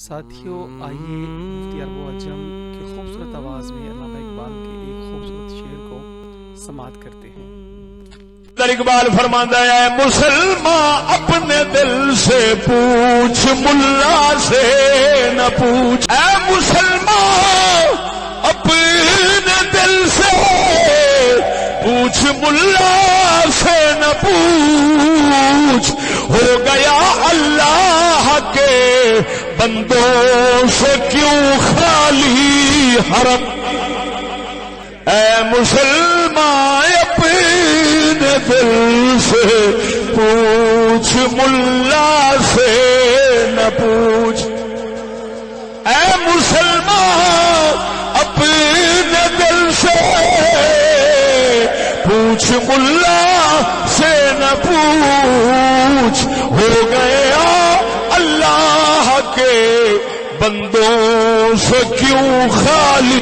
ساتھیوں آئیے مفتی عرب و عجم کی خوبصورت آواز میں علامہ اقبال کے ایک خوبصورت شعر کو سماعت کرتے ہیں۔ اقبال فرماتا ہے مسلمان اپنے دل سے پوچھ ملا سے نہ پوچھ، اے مسلمان اپنے دل سے پوچھ ملا سے نہ پوچھ، ہو گیا اللہ کے بندوں سے کیوں خالی حرم، اے مسلمان اپنے دل سے پوچھ ملا سے نہ پوچھ، اے مسلمان اپنے دل سے پوچھ ملا سے نہ پوچھ، ہو گیا اللہ کے بندوں سے کیوں خالی